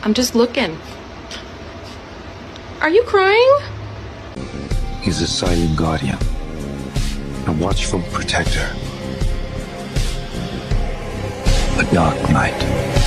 I'm just looking. Are you crying? He's a silent guardian, a watchful protector, a dark knight.